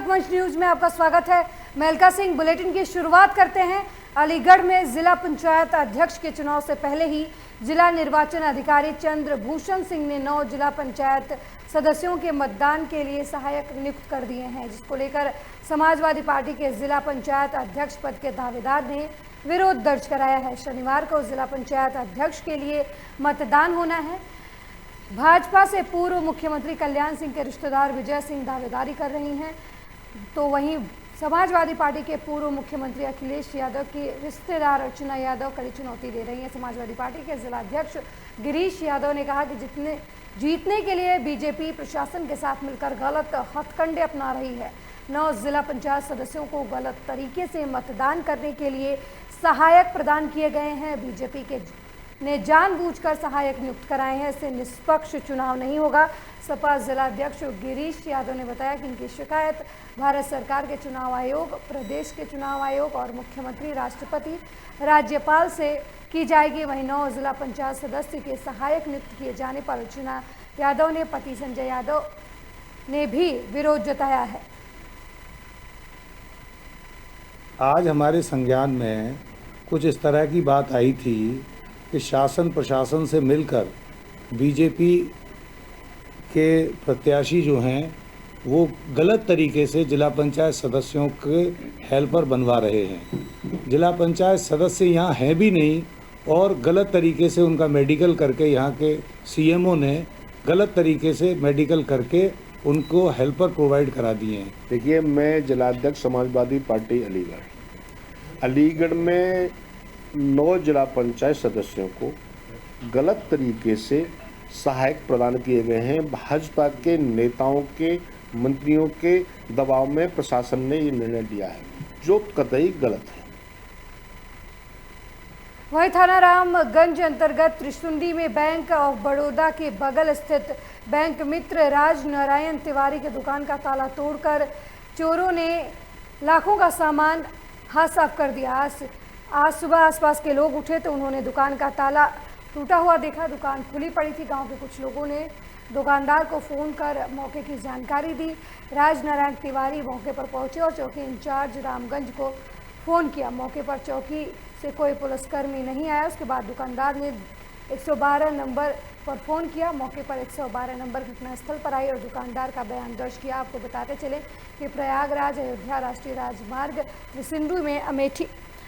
लोकमंच news में आपका स्वागत है। मैं अलका सिंह। बुलेटिन की शुरुआत करते हैं। अलीगढ़ में जिला पंचायत अध्यक्ष के चुनाव से पहले ही जिला निर्वाचन अधिकारी चंद्रभूषण सिंह ने 9 जिला पंचायत सदस्यों के मतदान के लिए सहायक नियुक्त कर दिए हैं, जिसको लेकर समाजवादी पार्टी के जिला पंचायत अध्यक्ष पद के दावेदार ने विरोध दर्ज कराया है। शनिवार को जिला पंचायत अध्यक्ष के लिए मतदान होना है। भाजपा से पूर्व मुख्यमंत्री कल्याण सिंह के रिश्तेदार विजय सिंह दावेदारी कर रही हैं, तो वहीं समाजवादी पार्टी के पूर्व मुख्यमंत्री अखिलेश यादव की रिश्तेदार अर्चना यादव कड़ी चुनौती दे रही हैं। समाजवादी पार्टी के जिला अध्यक्ष गिरीश यादव ने कहा कि जीतने के लिए बीजेपी प्रशासन के साथ मिलकर गलत हथकंडे अपना रही है। 9 जिला पंचायत सदस्यों को गलत तरीके से मतदान करने के लिए सहायक प्रदान किए गए हैं। बीजेपी के ने जानबूझकर सहायक नियुक्त कराए हैं, इससे निष्पक्ष चुनाव नहीं होगा। सपा जिलाध्यक्ष गिरीश यादव ने बताया कि इनकी शिकायत भारत सरकार के चुनाव आयोग, प्रदेश के चुनाव आयोग और मुख्यमंत्री, राष्ट्रपति, राज्यपाल से की जाएगी। वहीं 9 जिला पंचायत सदस्य के सहायक नियुक्त किए जाने पर अर्चना यादव ने पति संजय यादव ने भी विरोध जताया है। आज हमारे संज्ञान में कुछ इस तरह की बात आई थी कि शासन प्रशासन से मिलकर बीजेपी के प्रत्याशी जो हैं वो गलत तरीके से जिला पंचायत सदस्यों के हेल्पर बनवा रहे हैं। जिला पंचायत सदस्य यहाँ हैं भी नहीं और गलत तरीके से उनका मेडिकल करके, यहाँ के सीएमओ ने गलत तरीके से मेडिकल करके उनको हेल्पर प्रोवाइड करा दिए हैं। देखिए, मैं जिलाध्यक्ष समाजवादी पार्टी अलीगढ़ में 9 जिला पंचायत सदस्यों को गलत तरीके से सहायक प्रदान किए गए हैं। भाजपा के नेताओं के, मंत्रियों के दबाव में प्रशासन ने ये निर्णय लिया है, जो कतई गलत है। वहीं थाना रामगंज अंतर्गत त्रिशुंडी में बैंक ऑफ बड़ौदा के बगल स्थित बैंक मित्र राज नारायण तिवारी के दुकान का ताला तोड़कर चोरों ने लाखों का सामान हाथ साफ कर दिया। आज सुबह आसपास के लोग उठे तो उन्होंने दुकान का ताला टूटा हुआ देखा। दुकान खुली पड़ी थी। गांव के कुछ लोगों ने दुकानदार को फ़ोन कर मौके की जानकारी दी। राज नारायण तिवारी मौके पर पहुंचे और चौकी इंचार्ज रामगंज को फ़ोन किया। मौके पर चौकी से कोई पुलिसकर्मी नहीं आया। उसके बाद दुकानदार ने 112 नंबर पर फ़ोन किया। मौके पर 112 नंबर घटनास्थल पर आई और दुकानदार का बयान दर्ज किया। आपको बताते चले कि प्रयागराज अयोध्या राष्ट्रीय राजमार्ग त्रिशुंडी में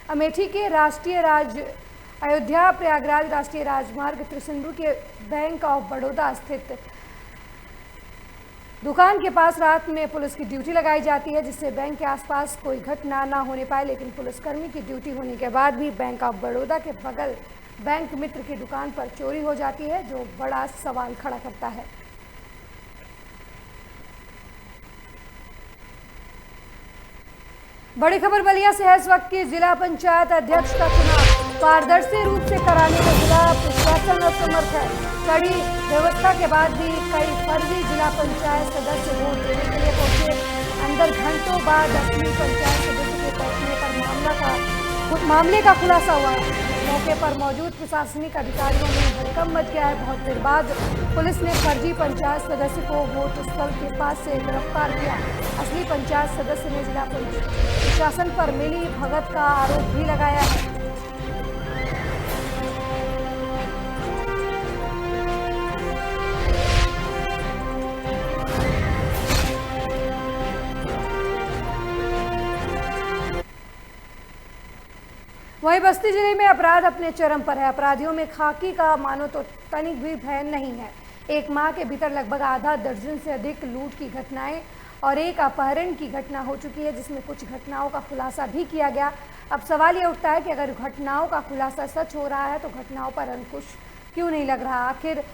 अमेठी के अयोध्या प्रयागराज राष्ट्रीय राजमार्ग त्रिशुंडी के बैंक ऑफ बड़ौदा स्थित दुकान के पास रात में पुलिस की ड्यूटी लगाई जाती है, जिससे बैंक के आसपास कोई घटना ना होने पाए। लेकिन पुलिसकर्मी की ड्यूटी होने के बाद भी बैंक ऑफ बड़ौदा के बगल बैंक मित्र की दुकान पर चोरी हो जाती है, जो बड़ा सवाल खड़ा करता है। बड़ी खबर बलिया से है। इस वक्त की जिला पंचायत अध्यक्ष का चुनाव पारदर्शी रूप से कराने में जिला प्रशासन असमर्थ है। कड़ी व्यवस्था के बाद भी कई फर्जी जिला पंचायत सदस्य वोट देने के लिए पहुंचे। अंदर घंटों बाद असली पंचायत सदस्य के पहुंचने पर मामले का खुलासा हुआ। मौके पर मौजूद प्रशासनिक अधिकारियों ने हड़कंप मच गया है। बहुत देर बाद पुलिस ने फर्जी पंचायत सदस्य को वोट स्थल के पास से गिरफ्तार किया। असली पंचायत सदस्य ने जिला प्रशासन पर मिली भगत का आरोप भी लगाया है। वहीं बस्ती जिले में अपराध अपने चरम पर है। अपराधियों में खाकी का मानो तो तनिक भी भय नहीं है। एक माह के भीतर लगभग आधा दर्जन से अधिक लूट की घटनाएं और एक अपहरण की घटना हो चुकी है, जिसमें कुछ घटनाओं का खुलासा भी किया गया। अब सवाल ये उठता है कि अगर घटनाओं का खुलासा सच हो रहा है तो घटनाओं पर अंकुश क्यों नहीं लग रहा। आखिर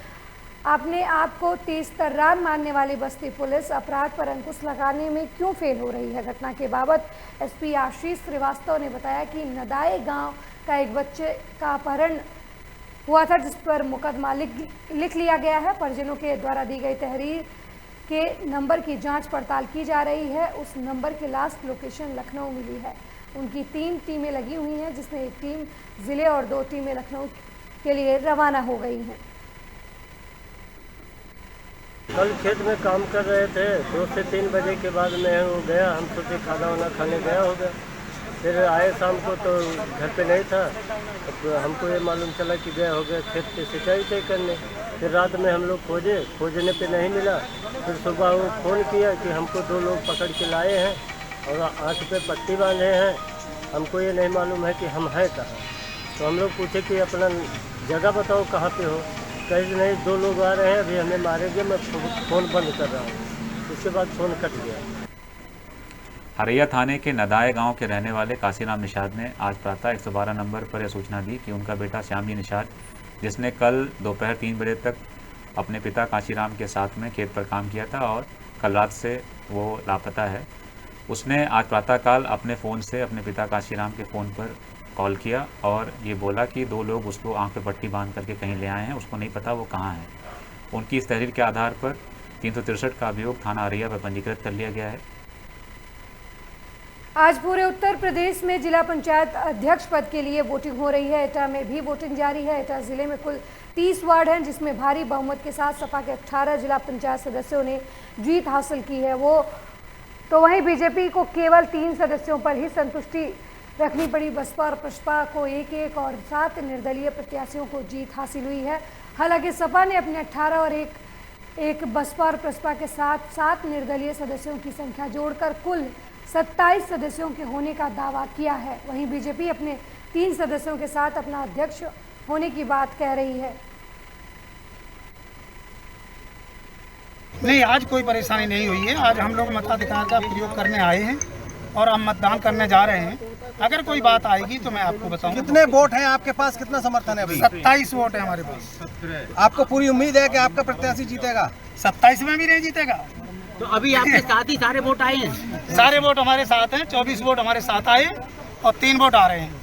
अपने आप को तेज तर्रार मानने वाली बस्ती पुलिस अपराध पर अंकुश लगाने में क्यों फेल हो रही है। घटना के बाबत एसपी आशीष श्रीवास्तव ने बताया कि नदाए गांव का एक बच्चे का अपहरण हुआ था, जिस पर मुकदमा लिख लिया गया है। परिजनों के द्वारा दी गई तहरीर के नंबर की जांच पड़ताल की जा रही है। उस नंबर की लास्ट लोकेशन लखनऊ मिली है। उनकी 3 टीमें लगी हुई हैं, जिसमें एक टीम जिले और 2 टीमें लखनऊ के लिए रवाना हो गई हैं। कल खेत में काम कर रहे थे, 2 से 3 बजे के बाद मैं वो गया, हम सोचे खाना वाना खाने गया होगा। फिर आए शाम को तो घर पे नहीं था, तो हमको ये मालूम चला कि गया हो गया खेत पे सिंचाई करने। फिर रात में हम लोग खोजने पे नहीं मिला। फिर सुबह वो फ़ोन किया कि हमको 2 लोग पकड़ के लाए हैं और आँख पे पट्टी बांधे हैं, हमको ये नहीं मालूम है कि हम हैं कहाँ। तो हम लोग पूछे कि अपना जगह बताओ कहाँ पे हो। कहीं नहीं, 2 लोग आ रहे हैं, अभी हमें मारेंगे, मैं फ़ोन बंद कर रहा हूँ। उसके बाद फ़ोन कट गया। हरैया थाने के नदाए गांव के रहने वाले काशीराम निषाद ने आज प्रातः 112 नंबर पर यह सूचना दी कि उनका बेटा श्यामजी निषाद, जिसने कल दोपहर 3 बजे तक अपने पिता काशीराम के साथ में खेत पर काम किया था और कल रात से वो लापता है। उसने आज प्रातःकाल अपने फ़ोन से अपने पिता काशीराम के फ़ोन पर कॉल किया और ये बोला कि 2 लोग उसको आंख पे पट्टी बांध करके कहीं ले आए हैं, उसको नहीं पता वो कहाँ है। उनकी इस तहरीर के आधार पर 363 का अभियोग थाना हरैया पर पंजीकृत कर लिया गया है। आज पूरे उत्तर प्रदेश में जिला पंचायत अध्यक्ष पद के लिए वोटिंग हो रही है। एटा में भी वोटिंग जारी है। एटा जिले में कुल 30 वार्ड हैं, जिसमें भारी बहुमत के साथ सपा के 18 जिला पंचायत सदस्यों ने जीत हासिल की है। तो वहीं बीजेपी को केवल 3 सदस्यों पर ही संतुष्टि रखनी पड़ी। बसपा और प्रसपा को 1-1 और 7 निर्दलीय प्रत्याशियों को जीत हासिल हुई है। हालांकि सपा ने अपने 18 और एक बसपा और प्रसपा के साथ 7 निर्दलीय सदस्यों की संख्या जोड़कर कुल 27 सदस्यों के होने का दावा किया है। वहीं बीजेपी अपने 3 सदस्यों के साथ अपना अध्यक्ष होने की बात कह रही है। नहीं, आज कोई परेशानी नहीं हुई है। आज हम लोग मताधिकार का प्रयोग करने आए हैं और हम मतदान करने जा रहे हैं। अगर कोई बात आएगी तो मैं आपको बताऊंगा। कितने वोट हैं आपके पास, कितना समर्थन है अभी? 27 वोट है हमारे पास। आपको पूरी उम्मीद है कि आपका प्रत्याशी जीतेगा? 27 में भी नहीं जीतेगा। तो अभी आपके साथ ही सारे वोट आए हैं? सारे वोट हमारे साथ हैं। 24 वोट हमारे साथ आए और 3 वोट आ रहे हैं।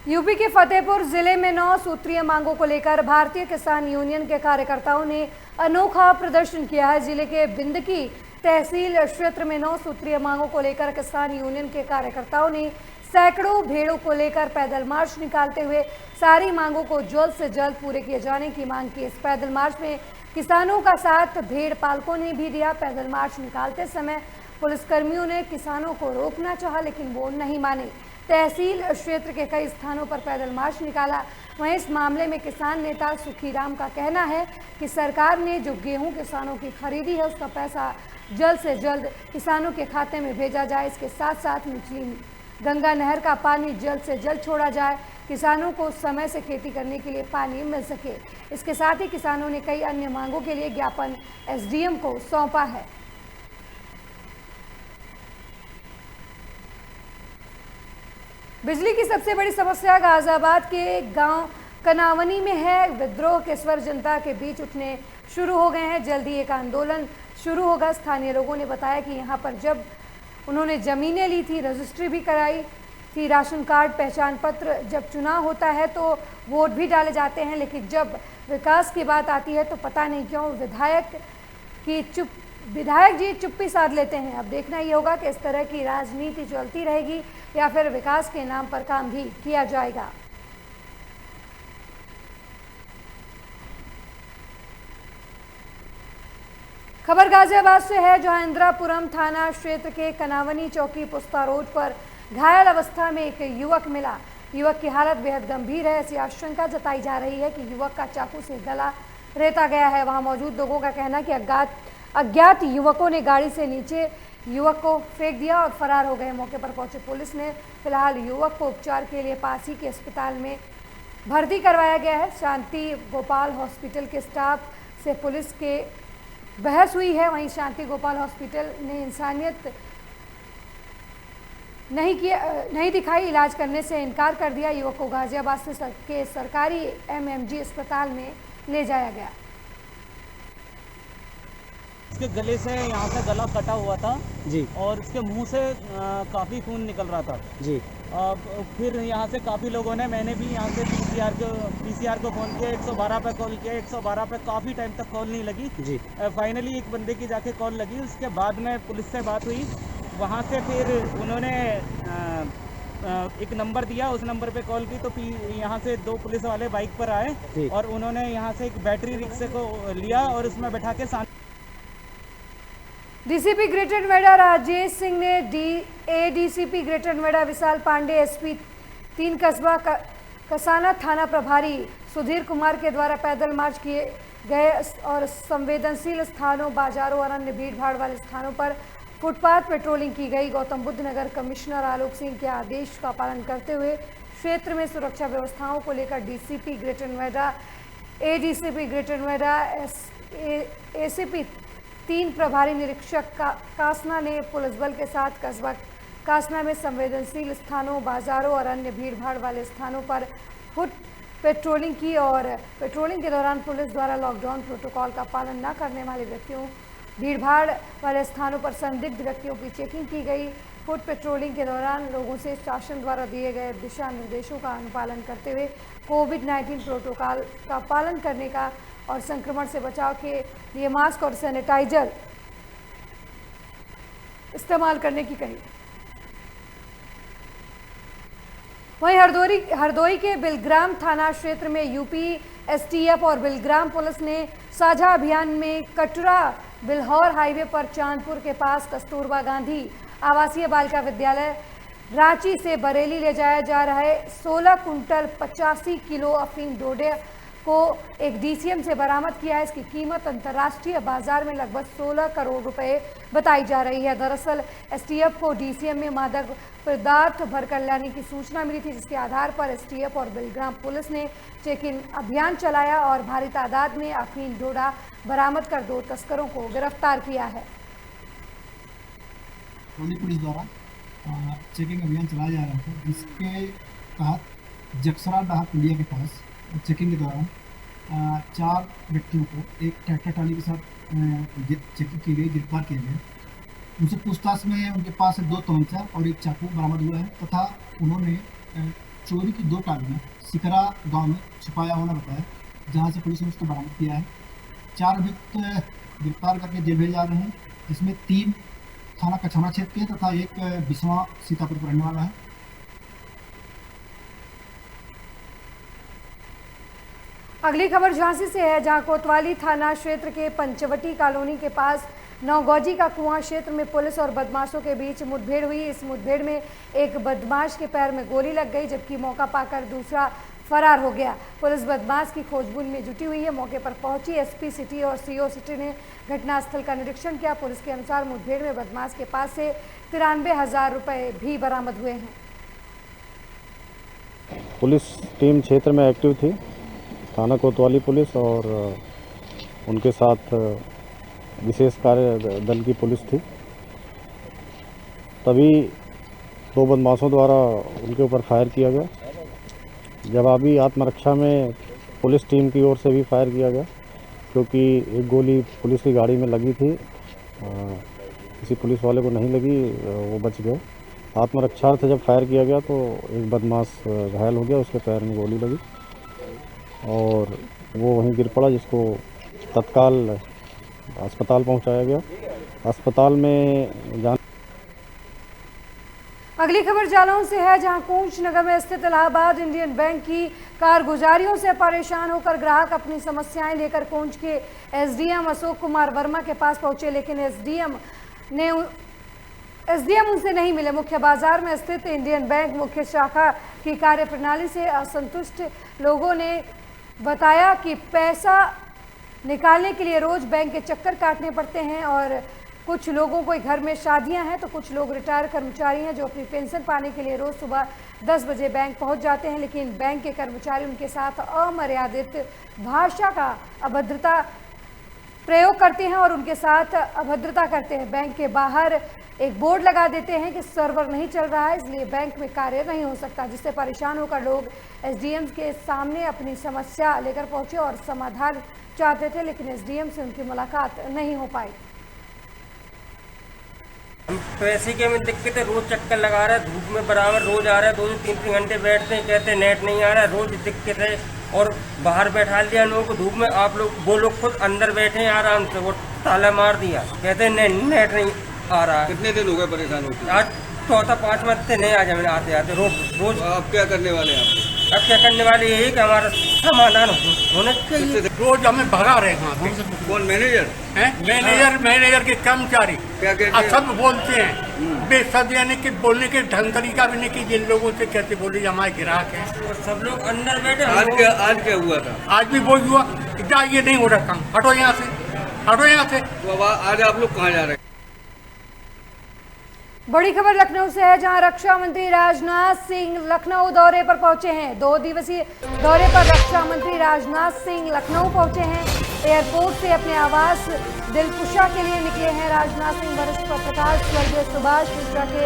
यूपी के फतेहपुर जिले में 9 सूत्रीय मांगों को लेकर भारतीय किसान यूनियन के कार्यकर्ताओं ने अनोखा प्रदर्शन किया है। जिले के बिंदकी तहसील क्षेत्र में 9 सूत्रीय मांगों को लेकर किसान यूनियन के कार्यकर्ताओं ने सैकड़ों भेड़ों को लेकर पैदल मार्च निकालते हुए सारी मांगों को जल्द से जल्द पूरे किए जाने की मांग की। इस पैदल मार्च में किसानों का साथ भेड़ पालकों ने भी दिया। पैदल मार्च निकालते समय पुलिसकर्मियों ने किसानों को रोकना चाहा, लेकिन वो नहीं माने। तहसील क्षेत्र के कई स्थानों पर पैदल मार्च निकाला। वहीं इस मामले में किसान नेता सुखीराम का कहना है कि सरकार ने जो गेहूं किसानों की खरीदी है, उसका पैसा जल्द से जल्द किसानों के खाते में भेजा जाए। इसके साथ साथ निचली गंगा नहर का पानी जल्द से जल्द छोड़ा जाए, किसानों को समय से खेती करने के लिए पानी मिल सके। इसके साथ ही किसानों ने कई अन्य मांगों के लिए ज्ञापन एसडीएम को सौंपा है। बिजली की सबसे बड़ी समस्या गाजियाबाद के गांव कनावनी में है। विद्रोह के स्वर जनता के बीच उठने शुरू हो गए हैं। जल्दी एक आंदोलन शुरू होगा। स्थानीय लोगों ने बताया कि यहां पर जब उन्होंने ज़मीनें ली थी, रजिस्ट्री भी कराई थी, राशन कार्ड, पहचान पत्र, जब चुनाव होता है तो वोट भी डाले जाते हैं, लेकिन जब विकास की बात आती है तो पता नहीं क्यों विधायक जी चुप्पी साध लेते हैं। अब देखना ये होगा कि इस तरह की राजनीति चलती रहेगी या फिर विकास के नाम पर काम भी किया जाएगा। खबर गाजियाबाद से है, जहां इंदिरापुरम थाना क्षेत्र के कनावनी चौकी पुस्ता रोड पर घायल अवस्था में एक युवक मिला। युवक की हालत बेहद गंभीर है। ऐसी आशंका जताई जा रही है कि युवक का चाकू से गला रेता गया है। वहां मौजूद लोगों का कहना है कि अज्ञात युवकों ने गाड़ी से नीचे युवक को फेंक दिया और फरार हो गए। मौके पर पहुंचे पुलिस ने फिलहाल युवक को उपचार के लिए पास ही के अस्पताल में भर्ती करवाया गया है। शांति गोपाल हॉस्पिटल के स्टाफ से पुलिस के बहस हुई है। वहीं शांति गोपाल हॉस्पिटल ने इंसानियत नहीं दिखाई, इलाज करने से इनकार कर दिया। युवक को गाजियाबाद के सरकारी एमएमजी अस्पताल में ले जाया गया। इसके गले से यहाँ से गला कटा हुआ था जी, और इसके मुंह से काफ़ी खून निकल रहा था जी। फिर यहाँ से काफ़ी लोगों ने, मैंने भी यहाँ से पीसीआर को फ़ोन किया, 112 पे कॉल किया, 112 पे काफ़ी टाइम तक कॉल नहीं लगी जी। फाइनली एक बंदे की जाके कॉल लगी। उसके बाद में पुलिस से बात हुई, वहाँ से फिर उन्होंने एक नंबर दिया, उस नंबर पे कॉल की तो यहाँ से 2 पुलिस वाले बाइक पर आए और उन्होंने यहाँ से एक बैटरी रिक्शे को लिया और उसमें बैठा के डीसीपी ग्रेटर नोएडा राजेश सिंह ने एडीसीपी ग्रेटर नोएडा विशाल पांडे, एसपी 3 कस्बा कसाना थाना प्रभारी सुधीर कुमार के द्वारा पैदल मार्च किए गए और संवेदनशील स्थानों, बाजारों और अन्य भीड़ भाड़ वाले स्थानों पर फुटपाथ पेट्रोलिंग की गई। गौतम बुद्ध नगर कमिश्नर आलोक सिंह के आदेश का पालन करते हुए क्षेत्र में सुरक्षा व्यवस्थाओं को लेकर DCP greater Noida, ADCP greater Noida, ACP 3 प्रभारी निरीक्षक कासना ने पुलिस बल के साथ कस्बा कासना में संवेदनशील स्थानों, बाजारों और अन्य भीड़ भाड़ वाले स्थानों पर फुट पेट्रोलिंग की और पेट्रोलिंग के दौरान पुलिस द्वारा लॉकडाउन प्रोटोकॉल का पालन न करने वाले व्यक्तियों, भीड़ भाड़ वाले स्थानों पर संदिग्ध व्यक्तियों की चेकिंग की गई। फुट पेट्रोलिंग के दौरान लोगों से शासन द्वारा दिए गए दिशा निर्देशों का अनुपालन करते हुए कोविड-19 प्रोटोकॉल का पालन करने का और संक्रमण से बचाव के लिए मास्क और सैनिटाइजर इस्तेमाल करने की कही। वहीं हरदोई के बिलग्राम थाना क्षेत्र में यूपी एसटीएफ और बिलग्राम पुलिस ने साझा अभियान में कटरा बिल्हौर हाईवे पर चांदपुर के पास कस्तूरबा गांधी आवासीय बालिका विद्यालय रांची से बरेली ले जाया जा रहा है 16 कुंटल 85 किलो अफीम डोडे को एक डीसीएम से बरामद किया है। इसकी कीमत अंतर्राष्ट्रीय बाजार में लगभग 16 करोड़ रुपए बताई जा रही है। दरअसल एसटीएफ को डीसीएम में मादक पदार्थ भरकर लाने की सूचना मिली थी, जिसके आधार पर एसटीएफ और बिलग्राम पुलिस ने चेकिंग अभियान चलाया और भारी तादाद में अफीम डोडा बरामद कर 2 तस्करों को गिरफ्तार किया है। पुलिस द्वारा चेकिंग अभियान चलाया जा रहा था, जिसके तहत जक्सरा डाहा पुलिया के पास चेकिंग के दौरान 4 व्यक्तियों को एक ट्रैक्टर ट्राली के साथ चेकिंग की गई, गिरफ्तार किया गया। उनसे पूछताछ में उनके पास से 2 तमंचा और एक चाकू बरामद हुआ है तथा उन्होंने चोरी की 2 ट्रालियाँ सिकरा गांव में छुपाया होना बताया, जहां से पुलिस ने उसको बरामद किया है। 4 अभियुक्त गिरफ्तार करके जेल भेजे जा रहे हैं, जिसमें 3 थाना कछाना क्षेत्र के तथा एक बिस्वा सीतापुर पर रहने वाला है। अगली खबर झांसी से है, जहां कोतवाली थाना क्षेत्र के पंचवटी कॉलोनी के पास नौगौजी का कुआं क्षेत्र में पुलिस और बदमाशों के बीच मुठभेड़ हुई। इस मुठभेड़ में एक बदमाश के पैर में गोली लग गई, जबकि मौका पाकर दूसरा फरार हो गया। पुलिस बदमाश की खोजबीन में जुटी हुई है। मौके पर पहुंची एसपी सिटी और सीओ सिटी ने घटनास्थल का निरीक्षण किया। पुलिस के अनुसार मुठभेड़ में बदमाश के पास से 93,000 रुपए भी बरामद हुए हैं। पुलिस टीम क्षेत्र में एक्टिव थी, थाना कोतवाली पुलिस और उनके साथ विशेष कार्य दल की पुलिस थी। तभी 2 बदमाशों द्वारा उनके ऊपर फायर किया गया। जवाबी आत्मरक्षा में पुलिस टीम की ओर से भी फायर किया गया, क्योंकि एक गोली पुलिस की गाड़ी में लगी थी, किसी पुलिस वाले को नहीं लगी, वो बच गए। आत्मरक्षार्थ जब फायर किया गया तो एक बदमाश घायल हो गया, उसके पैर में गोली लगी और वो वहीं गिर पड़ा, जिसको तत्काल अस्पताल पहुंचाया गया। अस्पताल में अगली खबर जालौन से है, जहां कोंच नगर में स्थित इलाहाबाद इंडियन बैंक की कारगुजारियों से परेशान होकर ग्राहक अपनी समस्याएं लेकर कोंच के एसडीएम अशोक कुमार वर्मा के पास पहुंचे, लेकिन एसडीएम उनसे नहीं मिले। मुख्य बाजार में स्थित इंडियन बैंक मुख्य शाखा की कार्यप्रणाली से असंतुष्ट लोगों ने बताया कि पैसा निकालने के लिए रोज बैंक के चक्कर काटने पड़ते हैं और कुछ लोगों को घर में शादियां हैं, तो कुछ लोग रिटायर कर्मचारी हैं जो अपनी पेंशन पाने के लिए रोज सुबह 10 बजे बैंक पहुंच जाते हैं, लेकिन बैंक के कर्मचारी उनके साथ अमर्यादित भाषा का अभद्रता प्रयोग करते हैं और उनके साथ अभद्रता करते हैं। बैंक के बाहर एक बोर्ड लगा देते हैं कि सर्वर नहीं चल रहा है, इसलिए बैंक में कार्य नहीं हो सकता, जिससे परेशान होकर लोग एसडीएम के सामने अपनी समस्या लेकर पहुंचे और समाधान चाहते थे, लेकिन एसडीएम से उनकी मुलाकात नहीं हो पाई। हम पैसे के में दिक्कत है, रोज चक्कर लगा रहा है, धूप में बराबर रोज आ रहा है, 2 से 3 घंटे बैठते हैं, कहते हैं नेट नहीं आ रहा है, रोज दिक्कत है। और बाहर बैठा लिया लोगों को धूप में, आप लोग वो लोग खुद अंदर बैठे हैं आराम से, वो ताला मार दिया, कहते हैं नेट नहीं आ रहा है। कितने दिन हो गए परेशान होते? आज चौथा पाँचवा से नहीं आ जाए आते आते रोज। आप क्या करने वाले हैं? अब क्या करने वाले यही कि हमारा समाधान होना चाहिए। रोज हमें भगा रहे हैं। कौन मैनेजर है? मैनेजर के कर्मचारी क्या सब बोलते हैं बेसद, यानी कि बोलने के ढंग तरीका भी नहीं कि जिन लोगों से कैसे बोले हमारे ग्राहक हैं। और सब लोग अंदर बैठे। आज क्या हुआ था? आज भी वो हुआ कि क्या ये नहीं हो रहा काम, हटो यहाँ से, हटो यहाँ से। तो अब आज आप लोग कहाँ जा रहे हैं? बड़ी खबर लखनऊ से है, जहां रक्षा मंत्री राजनाथ सिंह लखनऊ दौरे पर पहुंचे हैं। 2 दिवसीय दौरे पर रक्षा मंत्री राजनाथ सिंह लखनऊ पहुंचे हैं। एयरपोर्ट से अपने आवास दिलकुशा के लिए निकले हैं। राजनाथ सिंह वरिष्ठ पत्रकार स्वर्गीय सुभाष मिश्रा के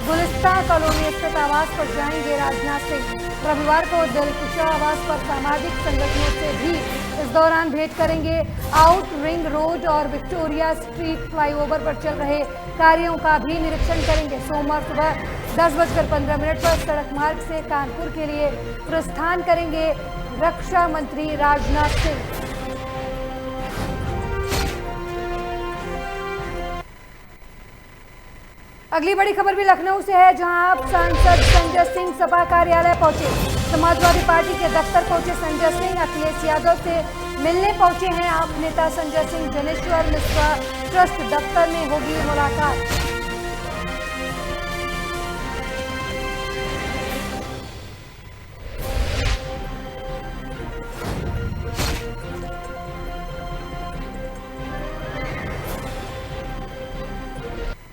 गुलिस्तान कॉलोनी स्थित आवास पर जाएंगे। राजनाथ सिंह रविवार को दिलकुशा आवास पर सामाजिक संगठनों से भी इस दौरान भेंट करेंगे। आउट रिंग रोड और विक्टोरिया स्ट्रीट फ्लाईओवर पर चल रहे कार्यों का भी निरीक्षण करेंगे। सोमवार सुबह 10:15 पर सड़क मार्ग से कानपुर के लिए प्रस्थान करेंगे रक्षा मंत्री राजनाथ सिंह। अगली बड़ी खबर भी लखनऊ से है, जहां आप सांसद संजय सिंह सपा कार्यालय पहुंचे। समाजवादी पार्टी के दफ्तर पहुंचे संजय सिंह अखिलेश यादव से मिलने पहुंचे हैं। आप नेता संजय सिंह जनेश्वर मिश्रा ट्रस्ट दफ्तर में होगी मुलाकात।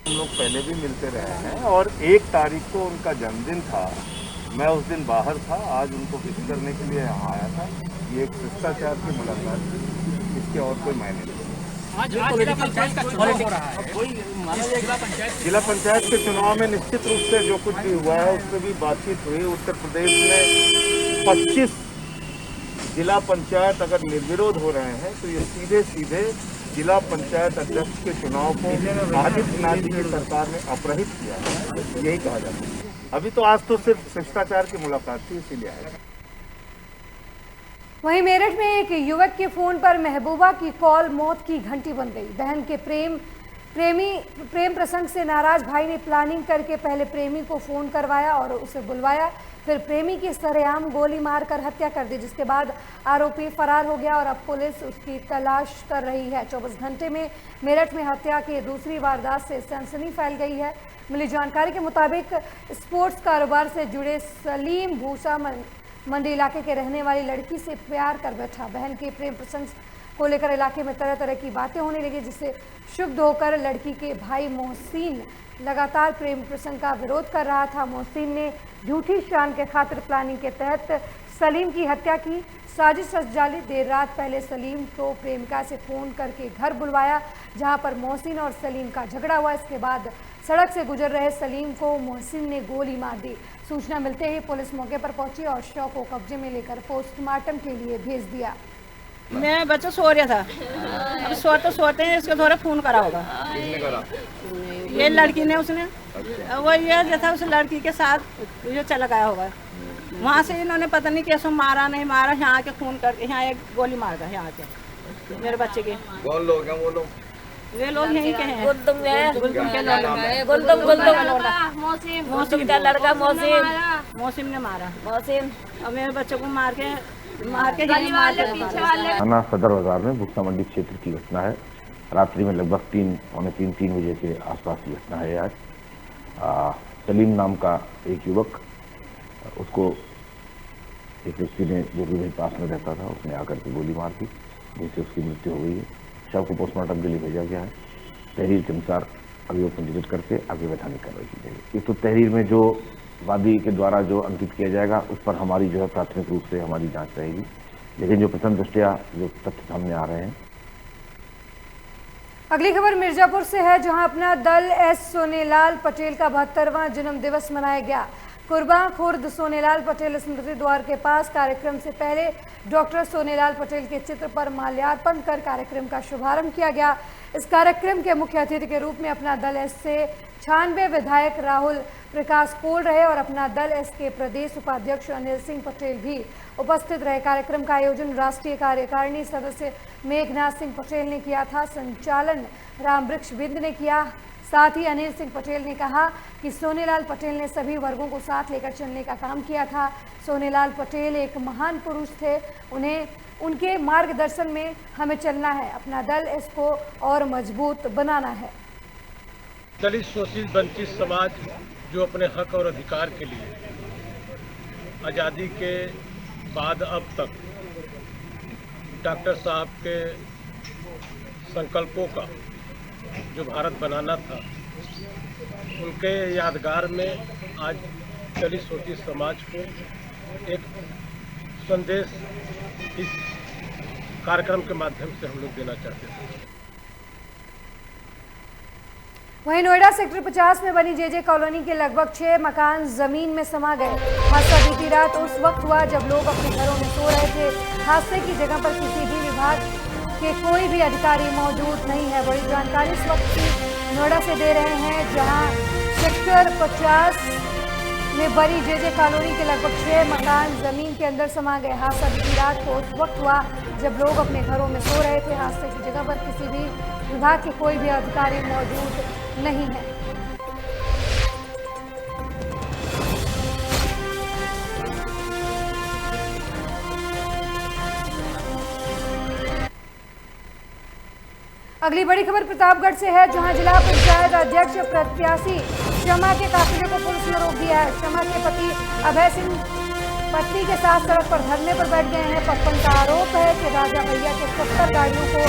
हम लोग पहले भी मिलते रहे हैं और 1 तारीख को उनका जन्मदिन था। मैं उस दिन बाहर था, आज उनको विश करने के लिए यहाँ आया था। ये एक शिष्टाचार की मुलाकात थी, इसके और कोई मायने नहीं। जिला पंचायत के चुनाव में निश्चित रूप से जो कुछ भी हुआ है उस पर भी बातचीत हुई। उत्तर प्रदेश में 25 जिला पंचायत अगर निर्विरोध हो रहे हैं तो ये सीधे सीधे जिला पंचायत अध्यक्ष के चुनाव को आदित्यनाथ जी की सरकार ने अपराहित किया है, यही कहा जाता है। अभी तो आज तो सिर्फ शिष्टाचार की मुलाकात थी, इसीलिए आया। वहीं मेरठ में एक युवक के फोन पर महबूबा की कॉल मौत की घंटी बन गई। बहन के प्रेम प्रसंग से नाराज भाई ने प्लानिंग करके पहले प्रेमी को फोन करवाया और उसे बुलवाया, फिर प्रेमी की सरेआम गोली मारकर हत्या कर दी, जिसके बाद आरोपी फरार हो गया और अब पुलिस उसकी तलाश कर रही है। 24 घंटे में मेरठ में हत्या की दूसरी वारदात से सनसनी फैल गई है। मिली जानकारी के मुताबिक स्पोर्ट्स कारोबार से जुड़े सलीम भूसा मंडी इलाके के रहने वाली लड़की से प्यार कर बैठा। बहन के प्रेम प्रसंग को लेकर इलाके में तरह तरह की बातें होने लगी, जिससे क्षुब्ध होकर लड़की के भाई मोहसिन लगातार प्रेम प्रसंग का विरोध कर रहा था। मोहसिन ने झूठी शान के खातिर प्लानिंग के तहत सलीम की हत्या की साजिश रच डाली। देर रात पहले सलीम को प्रेमिका से फ़ोन करके घर बुलवाया, जहां पर मोहसिन और सलीम का झगड़ा हुआ। इसके बाद सड़क से गुजर रहे सलीम को मोहसिन ने गोली मार दी। सूचना मिलते ही पुलिस मौके पर पहुंची और शव को कब्जे में लेकर पोस्टमार्टम के लिए भेज दिया। मैं बच्चा सो रहा था, अब सोते हैं इसको थोड़ा फ़ोन करा होगा। ये लड़की ने उसने वो ये जैसा उस लड़की के साथ ये चला गया होगा। वहाँ से इन्होंने पता नहीं कैसे मारा नहीं मारा, यहाँ आके फ़ोन करके यहाँ एक गोली मार गया यहाँ आके मेरे बच्चे के। कौन लोग हैं वो लोग? वे लोग यहीं के हैं। गुलदम का लड़का मौसिम ने मारा। और मेरे बच्चे को मार के थाना सदर बाजार में भुट्टा मंडी क्षेत्र की घटना है। रात्रि में लगभग 3 बजे के आसपास की घटना है। आज सलीम नाम का एक युवक, उसको एक व्यक्ति ने जो कि पास में रहता था उसने आकर के गोली मार दी, जिससे उसकी मृत्यु हो गई है। शव को पोस्टमार्टम के लिए भेजा गया है। तहरीर के अनुसार अभियोग पंजीकृत करके आगे वैधानिक कार्रवाई की जाएगी। तो तहरीर में जो वादी के द्वारा जो अंकित किया जाएगा उस पर हमारी जो है प्राथमिक रूप से हमारी जांच रहेगी, लेकिन जो प्रथम दृष्टया जो तथ्य सामने आ रहे हैं। अगली खबर मिर्जापुर से है, जहां अपना दल एस सोनेलाल पटेल का 72वां जन्म दिवस मनाया गया। कुर्बान खुर्द सोनेलाल पटेल स्मृति द्वार के पास कार्यक्रम से पहले डॉक्टर सोनेलाल पटेल के चित्र पर माल्यार्पण कर कार्यक्रम का शुभारंभ किया गया। इस कार्यक्रम के मुख्य अतिथि के रूप में अपना दल एस से 96 विधायक राहुल प्रकाश कोल रहे और अपना दल एस के प्रदेश उपाध्यक्ष अनिल सिंह पटेल भी उपस्थित रहे। कार्यक्रम का आयोजन राष्ट्रीय कार्यकारिणी सदस्य मेघनाथ सिंह पटेल ने किया था। संचालन रामवृक्ष बिंद ने किया। साथ ही अनिल सिंह पटेल ने कहा कि सोनेलाल पटेल ने सभी वर्गों को साथ लेकर चलने का काम किया था। सोनेलाल पटेल एक महान पुरुष थे, उनके मार्गदर्शन में हमें चलना है, अपना दल इसको और मजबूत बनाना है। दलित शोषित वंचित समाज जो अपने हक और अधिकार के लिए आज़ादी के बाद अब तक डॉक्टर साहब के संकल्पों का जो भारत बनाना था, उनके यादगार में आज दलित शोषित समाज को एक संदेश इस कार्यक्रम के माध्यम से हम लोग देना चाहते हैं। वहीं नोएडा सेक्टर 50 में बनी जेजे कॉलोनी के लगभग 6 मकान जमीन में समा गए। हादसा बीती रात उस वक्त हुआ जब लोग अपने घरों में सो रहे थे। हादसे की जगह पर किसी भी विभाग के कोई भी अधिकारी मौजूद नहीं है। बड़ी जानकारी इस वक्त की नोएडा से दे रहे हैं, जहां सेक्टर 50 में बनी जेजे कॉलोनी के लगभग 6 मकान जमीन के अंदर समा गए। हादसा बीती रात को उस वक्त हुआ जब लोग अपने घरों में सो रहे थे। हादसे की जगह पर किसी भी विभाग के कोई भी अधिकारी मौजूद नहीं है। अगली बड़ी खबर प्रतापगढ़ से है, जहां जिला पंचायत अध्यक्ष प्रत्याशी शमा के काफिले को पुलिस ने रोक दिया है। शमा के पति अभय सिंह पत्नी के साथ सड़क पर धरने पर बैठ गए हैं। पप्पन का आरोप है कि राजा भैया के 70 गाड़ियों को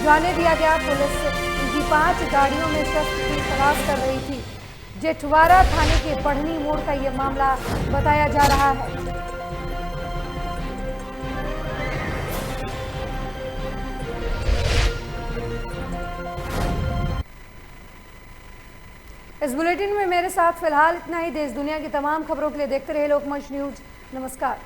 जाने दिया गया। पुलिस उनकी 5 गाड़ियों में शस्त्र की तलाश कर रही थी। जेठवाड़ा थाने के बढ़नी मोड़ का ये मामला बताया जा रहा है। इस बुलेटिन में मेरे साथ फिलहाल इतना ही। देश दुनिया की तमाम खबरों के लिए देखते रहे लोकमंच न्यूज। नमस्कार।